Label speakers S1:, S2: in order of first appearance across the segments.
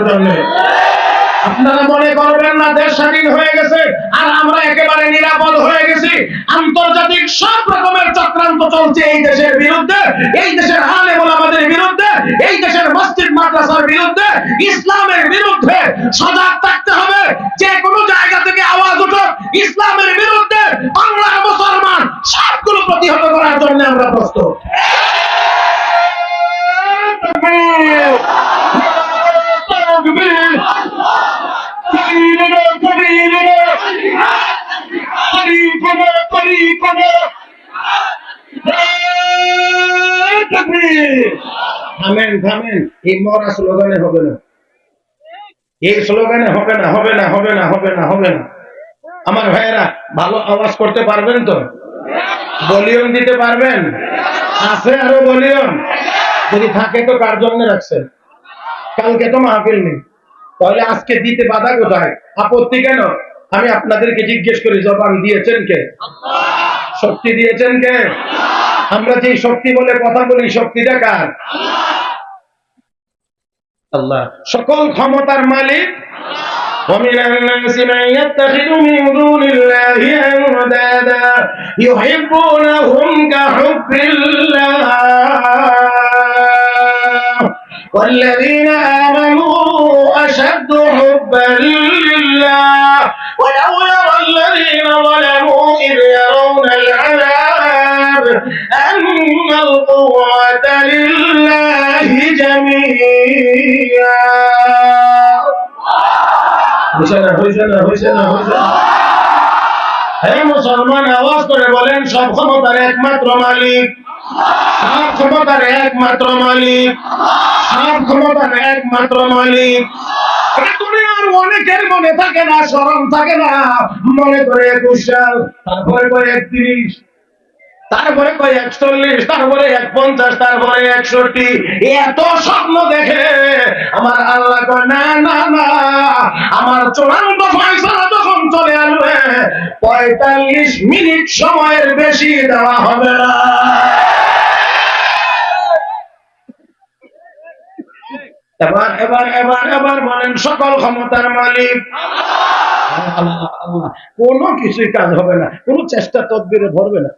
S1: জন্য। আপনারা মনে করবেন না দেশ স্বাধীন হয়ে গেছে আর আমরা একেবারে নিরাপদ হয়ে গেছি। আন্তর্জাতিক সব রকমের চক্রান্ত চলছে এই দেশের বিরুদ্ধে, এই দেশের আলেম ওলামাদের বিরুদ্ধে, এই দেশের মসজিদ মাদ্রাসার বিরুদ্ধে, ইসলামের বিরুদ্ধে। সজাগ থাকতে হবে। যে কোনো জায়গা থেকে আওয়াজ উঠুক ইসলামের বিরুদ্ধে, বাংলার মুসলমান সবগুলো প্রতিহত করার জন্য আমরা প্রস্তুত। থামেন থামেন, এই মরা স্লোগানে হবে না, এই স্লোগানে হবে না, হবে না, হবে না, হবে না, হবে না। আমার ভাইয়েরা ভালো আওয়াজ করতে পারবেন তো? ভলিউম দিতে পারবেন? আছে আরো ভলিউম? যদি থাকে তো কার জন্য রাখছেন? কালকে তো মাহফিল নেই, তাহলে আজকে দিতে বাধা কোথায়? আপত্তি কেন? আমি আপনাদেরকে জিজ্ঞেস করি, জবান দিয়েছেন কে? শক্তি দিয়েছেন কে? আমরা যে শক্তি বলে কথা বলি, শক্তিটা কার? আল্লাহ। সকল ক্ষমতার মালিক। ومن الناس من يتخذ من دون الله أندادا يحبونهم كحب الله والذين آمنوا أشد حبا لله ولو يرى الذين ظلموا إذ يرون العذاب أن القوة لله جميعا হে মুসলমান, আওয়াজ করে বলেন, সব ক্ষমতার একমাত্র মালিক, সব ক্ষমতার একমাত্র মালিক, সব ক্ষমতার একমাত্র মালিক। দুনিয়ার অনেকের মনে থাকে না, স্মরণ থাকে না, মনে করে 21 সাল, তারপরে কয় 31, তারপরে কয় 41, তারপরে 51, তারপরে 61। এত স্বপ্ন দেখে আমার আল্লাহ কয় না না না, আমার চূড়ান্ত ফয়সালা যখন চলে আসবে 45 মিনিট সময়ের বেশি দেওয়া হবে না। এবার এবার এবার এবার বলেন, সকল ক্ষমতার মালিক আল্লাহ। আল্লাহ। কোনো কিছুই কাজ হবে না, কোনো চেষ্টা তদবিরে ভরবে না,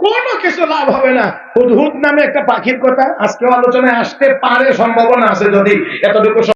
S1: কোনো কিছু লাভ হবে না। হুদহুদ নামে একটা পাখির কথা আজকে আলোচনায় আসতে পারে, সম্ভাবনা আছে, যদি এতটুকু